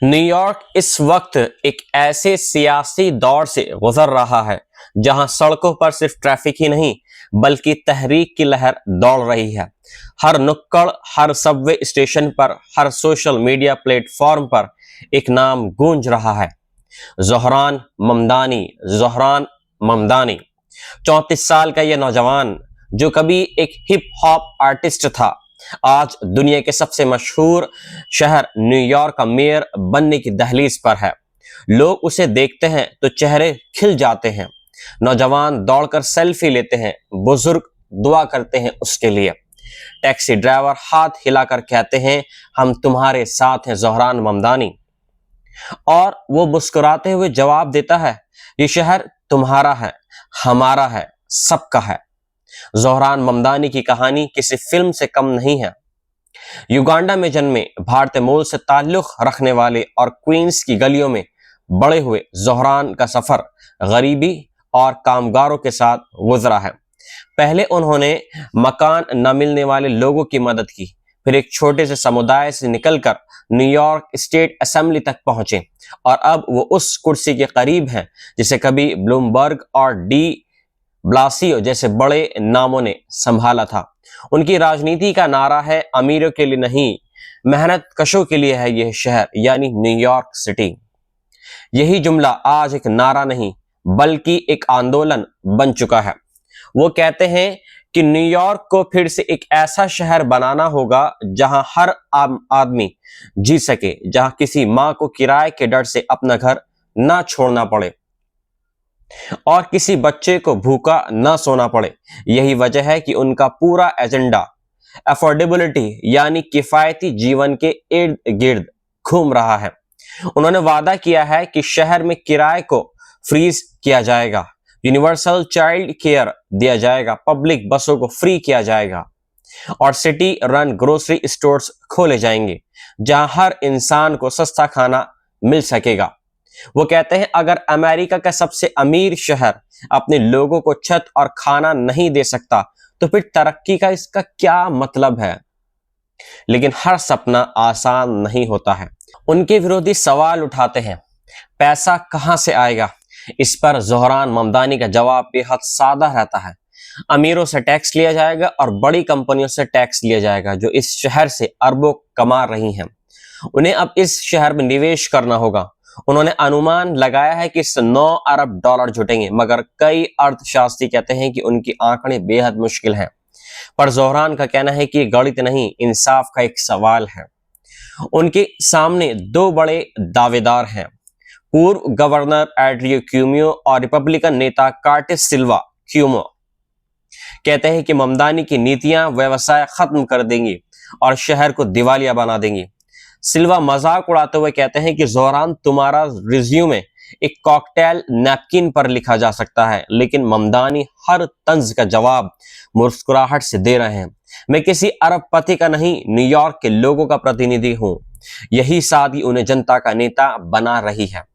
New York इस वक्त एक ऐसे सियासी दौर से गुजर रहा है जहां सड़कों पर सिर्फ ट्रैफिक ही नहीं बल्कि तहरीक की लहर दौड़ रही है। हर नुक्कड़, हर सबवे स्टेशन पर, हर सोशल मीडिया प्लेटफॉर्म पर एक नाम गूंज रहा है, ज़ोहरान ममदानी। ज़ोहरान ममदानी 34 साल का यह नौजवान, जो कभी एक हिप हॉप आर्टिस्ट था, आज दुनिया के सबसे मशहूर शहर न्यूयॉर्क का मेयर बनने की दहलीज पर है। लोग उसे देखते हैं तो चेहरे खिल जाते हैं। नौजवान दौड़कर सेल्फी लेते हैं, बुजुर्ग दुआ करते हैं उसके लिए। टैक्सी ड्राइवर हाथ हिलाकर कहते हैं, हम तुम्हारे साथ हैं ज़ोहरान ममदानी। और वो मुस्कुराते हुए जवाब देता है, ये शहर तुम्हारा है, हमारा है, सबका है। ज़ोहरान ममदानी की कहानी किसी फिल्म से कम नहीं है। युगांडा में जन्मे, भारतीय मूल से ताल्लुक रखने वाले और क्वींस की गलियों में बड़े हुए ज़ोहरान का सफर गरीबी और कामगारों के साथ गुजरा है। पहले उन्होंने मकान न मिलने वाले लोगों की मदद की, फिर एक छोटे से समुदाय से निकलकर न्यूयॉर्क स्टेट असेंबली तक पहुंचे और अब वो उस कुर्सी के करीब हैं जिसे कभी ब्लूमबर्ग और डी ब्लासियो जैसे बड़े नामों ने संभाला था। उनकी राजनीति का नारा है, अमीरों के लिए नहीं, मेहनत कशों के लिए है यह शहर, यानी न्यूयॉर्क सिटी। यही जुमला आज एक नारा नहीं बल्कि एक आंदोलन बन चुका है। वो कहते हैं कि न्यूयॉर्क को फिर से एक ऐसा शहर बनाना होगा जहां हर आम आदमी जी सके, जहां किसी मां को किराए के डर से अपना घर ना छोड़ना पड़े और किसी बच्चे को भूखा न सोना पड़े। यही वजह है कि उनका पूरा एजेंडा अफोर्डेबिलिटी यानी किफायती जीवन के इर्द गिर्द घूम रहा है। उन्होंने वादा किया है कि शहर में किराए को फ्रीज किया जाएगा, यूनिवर्सल चाइल्ड केयर दिया जाएगा, पब्लिक बसों को फ्री किया जाएगा और सिटी रन ग्रोसरी स्टोर्स खोले जाएंगे जहां हर इंसान को सस्ता खाना मिल सकेगा। वो कहते हैं, अगर अमेरिका का सबसे अमीर शहर अपने लोगों को छत और खाना नहीं दे सकता तो फिर तरक्की का इसका क्या मतलब है। लेकिन हर सपना आसान नहीं होता है। उनके विरोधी सवाल उठाते हैं, पैसा कहां से आएगा। इस पर ज़ोहरान ममदानी का जवाब बेहद सादा रहता है, अमीरों से टैक्स लिया जाएगा और बड़ी कंपनियों से टैक्स लिया जाएगा जो इस शहर से अरबों कमा रही हैं। उन्हें अब इस शहर में निवेश करना होगा। उन्होंने अनुमान लगाया है कि 9 अरब डॉलर जुटेंगे, मगर कई अर्थशास्त्री कहते हैं कि उनकी आंकड़े बेहद मुश्किल हैं। पर ज़ोहरान का कहना है कि गणित नहीं, इंसाफ का एक सवाल है। उनके सामने दो बड़े दावेदार हैं, पूर्व गवर्नर एड्रियो क्यूमियो और रिपब्लिकन नेता कार्टिस सिल्वा क्यूमो। कहते हैं कि ममदानी की नीतियां व्यवसाय खत्म कर देंगी और शहर को दिवालिया बना देंगी। सिल्वा मजाक उड़ाते हुए कहते हैं कि ज़ोहरान, तुम्हारा रिज्यूमे एक कॉकटेल नैपकिन पर लिखा जा सकता है, लेकिन ममदानी हर तंज का जवाब मुस्कुराहट से दे रहे हैं। मैं किसी अरबपति का नहीं, न्यूयॉर्क के लोगों का प्रतिनिधि हूं। यही सादगी उन्हें जनता का नेता बना रही है।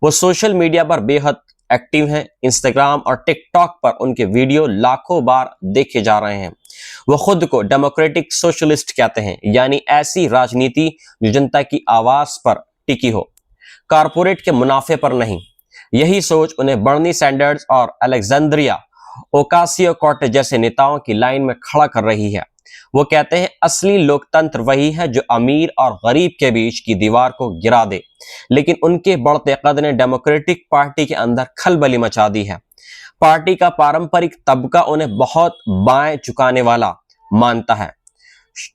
वो सोशल मीडिया पर बेहद एक्टिव हैं। इंस्टाग्राम और टिकटॉक पर उनके वीडियो लाखों बार देखे जा रहे हैं। वो खुद को डेमोक्रेटिक सोशलिस्ट कहते हैं, यानी ऐसी राजनीति जो जनता की आवाज पर टिकी हो, कारपोरेट के मुनाफे पर नहीं। यही सोच उन्हें बर्नी सैंडर्स और अलेक्जेंड्रिया ओकासियो-कोर्टेज जैसे नेताओं की लाइन में खड़ा कर रही है। वो कहते हैं, असली लोकतंत्र वही है जो अमीर और गरीब के बीच की दीवार को गिरा दे। लेकिन उनके बढ़ते कद ने डेमोक्रेटिक पार्टी के अंदर खलबली मचा दी है। पार्टी का पारंपरिक तबका उन्हें बहुत बाएं झुकाने वाला मानता है।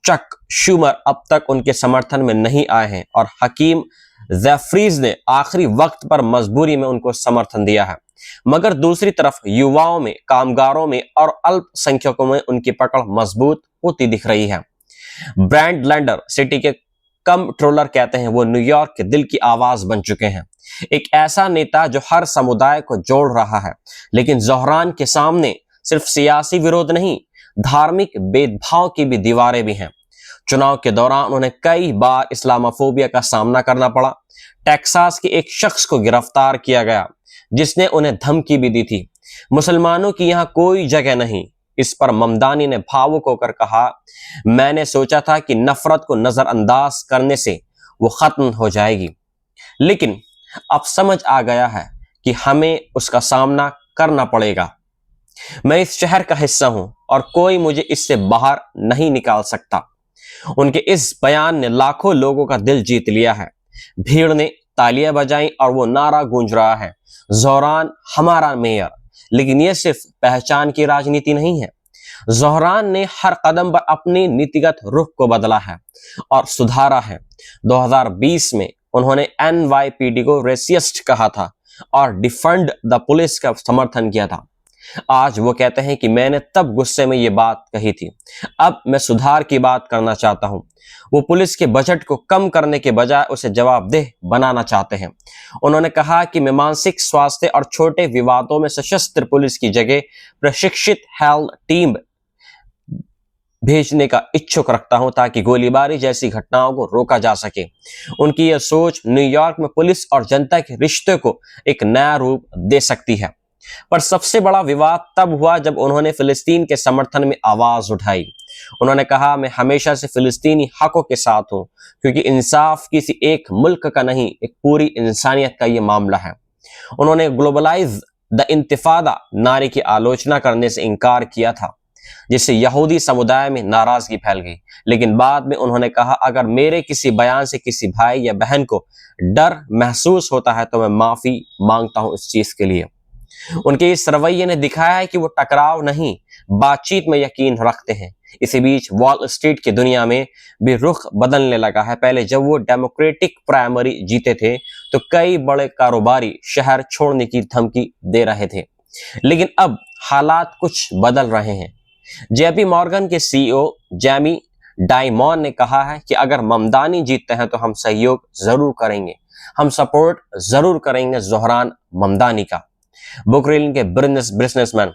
चक शूमर अब तक उनके समर्थन में नहीं आए हैं और हकीम जेफरीज ने आखिरी वक्त पर मजबूरी में उनको समर्थन दिया है। मगर दूसरी तरफ युवाओं में, कामगारों में और अल्पसंख्यकों में उनकी पकड़ मजबूत होती दिख रही है। ब्रांड लैंडर, सिटी के कंट्रोलर, कहते हैं वो न्यूयॉर्क के दिल की आवाज बन चुके हैं, एक ऐसा नेता जो हर समुदाय को जोड़ रहा है। लेकिन ज़ोहरान के सामने सिर्फ सियासी विरोध नहीं, धार्मिक भेदभाव की भी दीवारें भी हैं। चुनाव के दौरान उन्हें कई बार इस्लामोफोबिया का सामना करना पड़ा। टेक्सास के एक शख्स को गिरफ्तार किया गया जिसने उन्हें धमकी भी दी थी, मुसलमानों की यहाँ कोई जगह नहीं। इस पर ममदानी ने भावुक होकर कहा, मैंने सोचा था कि नफरत को नजरअंदाज करने से वो खत्म हो जाएगी, लेकिन अब समझ आ गया है कि हमें उसका सामना करना पड़ेगा। मैं इस शहर का हिस्सा हूं और कोई मुझे इससे बाहर नहीं निकाल सकता। उनके इस बयान ने लाखों लोगों का दिल जीत लिया है। भीड़ ने तालियां बजाई और वो नारा गूंज रहा है, ज़ोहरान हमारा मेयर। लेकिन यह सिर्फ पहचान की राजनीति नहीं है। ज़ोहरान ने हर कदम पर अपनी नीतिगत रुख को बदला है और सुधारा है। 2020 में उन्होंने NYPD को रेसिस्ट कहा था और डिफंड द पुलिस का समर्थन किया था। आज वो कहते हैं कि मैंने तब गुस्से में ये बात कही थी, अब मैं सुधार की बात करना चाहता हूं। वो पुलिस के बजट को कम करने के बजाय उसे जवाबदेह बनाना चाहते हैं। उन्होंने कहा कि मैं मानसिक स्वास्थ्य और छोटे विवादों में सशस्त्र पुलिस की जगह प्रशिक्षित हेल्थ टीम भेजने का इच्छुक रखता हूं ताकि गोलीबारी जैसी घटनाओं को रोका जा सके। उनकी यह सोच न्यूयॉर्क में पुलिस और जनता के रिश्ते को एक नया रूप दे सकती है। पर सबसे बड़ा विवाद तब हुआ जब उन्होंने फिलिस्तीन के समर्थन में आवाज उठाई। उन्होंने कहा, मैं हमेशा से फिलिस्तीनी हकों के साथ हूं क्योंकि इंसाफ किसी एक मुल्क का नहीं, एक पूरी इंसानियत का यह मामला है। उन्होंने ग्लोबलाइज द इंतिफादा नारे की आलोचना करने से इनकार किया था, जिससे यहूदी समुदाय में नाराजगी फैल गई। लेकिन बाद में उन्होंने कहा, अगर मेरे किसी बयान से किसी भाई या बहन को डर महसूस होता है तो मैं माफी मांगता हूं इस चीज के लिए। उनके इस रवैये ने दिखाया है कि वो टकराव नहीं, बातचीत में यकीन रखते हैं। इसी बीच वॉल स्ट्रीट की दुनिया में भी रुख बदलने लगा है। पहले जब वो डेमोक्रेटिक प्राइमरी जीते थे तो कई बड़े कारोबारी शहर छोड़ने की धमकी दे रहे थे, लेकिन अब हालात कुछ बदल रहे हैं। JP मॉर्गन के CEO जेमी डाइमॉन ने कहा है कि अगर ममदानी जीतते हैं तो हम सहयोग जरूर करेंगे, हम सपोर्ट जरूर करेंगे ज़ोहरान ममदानी का। बुकरील के बिजनेसमैन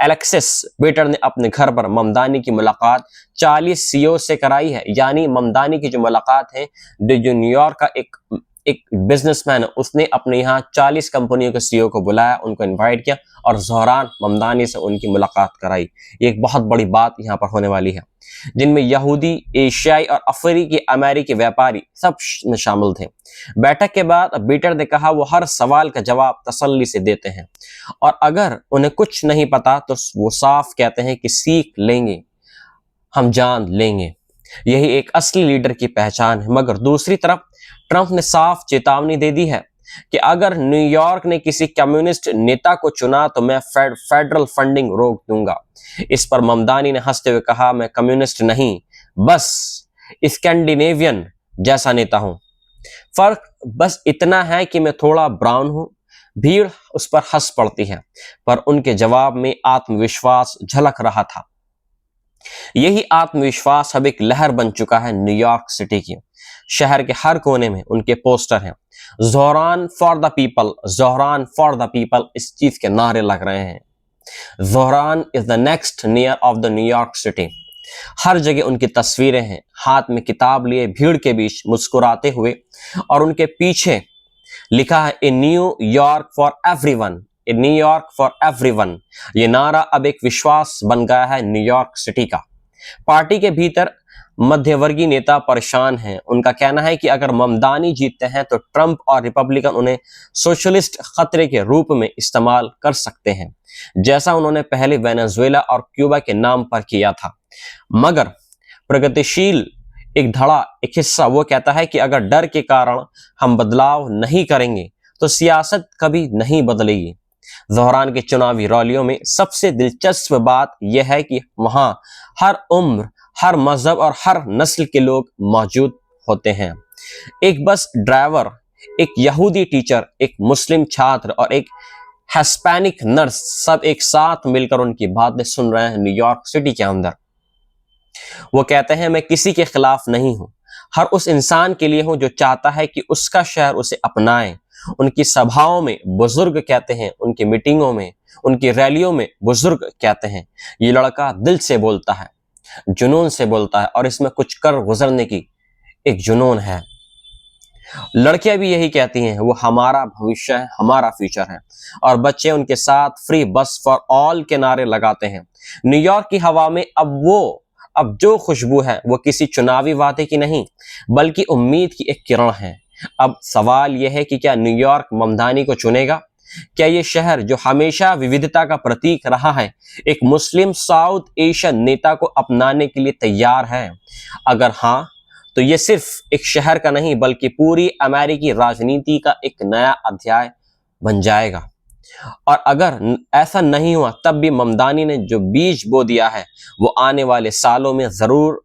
एलेक्सिस बीटर ने अपने घर पर ममदानी की मुलाकात 40 CEO से कराई है। यानी ममदानी की जो मुलाकात है, जो न्यूयॉर्क का एक बिजनेसमैन है, उसने अपने यहाँ 40 कंपनियों के CEO को बुलाया, उनको इनवाइट किया और ज़ोहरान ममदानी से उनकी मुलाकात कराई। ये एक बहुत बड़ी बात यहाँ पर होने वाली है, जिनमें यहूदी, एशियाई और अफ्रीकी अमेरिकी व्यापारी सब शामिल थे। बैठक के बाद बीटर ने कहा, वो हर सवाल का जवाब तसल्ली से देते हैं और अगर उन्हें कुछ नहीं पता तो वो साफ कहते हैं कि सीख लेंगे, हम जान लेंगे। यही एक असली लीडर की पहचान है। मगर दूसरी तरफ ट्रंप ने साफ चेतावनी दे दी है कि अगर न्यूयॉर्क ने किसी कम्युनिस्ट नेता को चुना तो मैं फेडरल फंडिंग रोक दूंगा। इस पर ममदानी ने हंसते हुए कहा, मैं कम्युनिस्ट नहीं, बस स्कैंडिनेवियन जैसा नेता हूं। फर्क बस इतना है कि मैं थोड़ा ब्राउन हूं। भीड़ उस पर हंस पड़ती है, पर उनके जवाब में आत्मविश्वास झलक रहा था। यही आत्मविश्वास अब एक लहर बन चुका है न्यूयॉर्क सिटी की। शहर के हर कोने में उनके पोस्टर हैं, Zohran for the people, Zohran for the people, इस चीज के नारे लग रहे हैं। Zohran is the next mayor of the New York city. हर जगह उनकी तस्वीरें हैं, हाथ में किताब लिए भीड़ के बीच मुस्कुराते हुए, और उनके पीछे लिखा है, a new York for everyone, A New York for everyone. ये नारा अब एक विश्वास बन गया है न्यूयॉर्क सिटी का। पार्टी के भीतर मध्यवर्गीय नेता परेशान हैं। उनका कहना है कि अगर ममदानी जीतते हैं तो ट्रंप और रिपब्लिकन उन्हें सोशलिस्ट खतरे के रूप में इस्तेमाल कर सकते हैं, जैसा उन्होंने पहले वेनेजुएला और क्यूबा के नाम पर किया था। मगर प्रगतिशील एक हिस्सा वो कहता है कि अगर डर के कारण हम बदलाव नहीं करेंगे तो सियासत कभी नहीं बदलेगी। ज़ोहरान के चुनावी रैलियों में सबसे दिलचस्प बात यह है कि वहां हर उम्र, हर मजहब और हर नस्ल के लोग मौजूद होते हैं। एक बस ड्राइवर, एक यहूदी टीचर, एक मुस्लिम छात्र और एक हिस्पैनिक नर्स सब एक साथ मिलकर उनकी बातें सुन रहे हैं न्यूयॉर्क सिटी के अंदर। वो कहते हैं, मैं किसी के खिलाफ नहीं हूं, हर उस इंसान के लिए हूं जो चाहता है कि उसका शहर उसे अपनाए। उनकी सभाओं में बुजुर्ग कहते हैं, उनकी मीटिंगों में, उनकी रैलियों में बुजुर्ग कहते हैं, ये लड़का दिल से बोलता है, जुनून से बोलता है और इसमें कुछ कर गुजरने की एक जुनून है। लड़कियां भी यही कहती हैं, वो हमारा भविष्य है, हमारा फ्यूचर है। और बच्चे उनके साथ फ्री बस फॉर ऑल के नारे लगाते हैं। न्यूयॉर्क की हवा में अब जो खुशबू है वो किसी चुनावी वादे की नहीं, बल्कि उम्मीद की एक किरण है। अब सवाल यह है कि क्या न्यूयॉर्क ममदानी को चुनेगा? क्या ये शहर जो हमेशा विविधता का प्रतीक रहा है एक मुस्लिम साउथ एशियन नेता को अपनाने के लिए तैयार है? अगर हाँ, तो ये सिर्फ एक शहर का नहीं बल्कि पूरी अमेरिकी राजनीति का एक नया अध्याय बन जाएगा। और अगर ऐसा नहीं हुआ तब भी ममदानी ने जो बीज बो दिया है वो आने वाले सालों में जरूर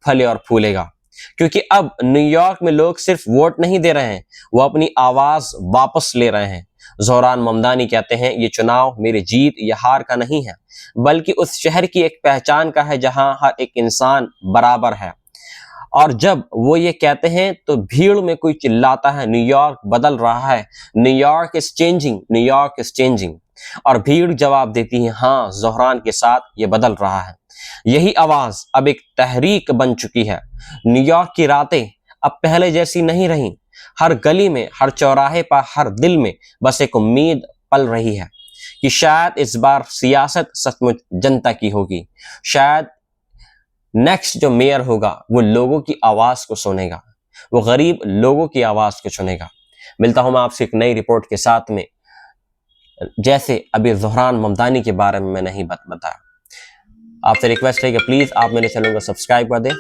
फले और फूलेगा, क्योंकि अब न्यूयॉर्क में लोग सिर्फ वोट नहीं दे रहे हैं, वो अपनी आवाज वापस ले रहे हैं। ज़ोहरान ममदानी कहते हैं, ये चुनाव मेरी जीत या हार का नहीं है बल्कि उस शहर की एक पहचान का है जहां हर एक इंसान बराबर है। और जब वो ये कहते हैं तो भीड़ में कोई चिल्लाता है, न्यूयॉर्क बदल रहा है, New York is changing, New York is changing. और भीड़ जवाब देती है, हाँ, ज़ोहरान के साथ ये बदल रहा है। यही आवाज अब एक तहरीक बन चुकी है। न्यूयॉर्क की रातें अब पहले जैसी नहीं रही। हर गली में, हर चौराहे पर, हर दिल में बस एक उम्मीद पल रही है कि शायद इस बार सियासत सचमुच जनता की होगी। शायद नेक्स्ट जो मेयर होगा वो लोगों की आवाज को सुनेगा, वो गरीब लोगों की आवाज को सुनेगा। मिलता हूं मैं आपसे एक नई रिपोर्ट के साथ में, जैसे अभी ज़ोहरान ममदानी के बारे में मैंने नहीं बताया। आपसे रिक्वेस्ट है कि प्लीज आप मेरे चैनल को सब्सक्राइब कर दें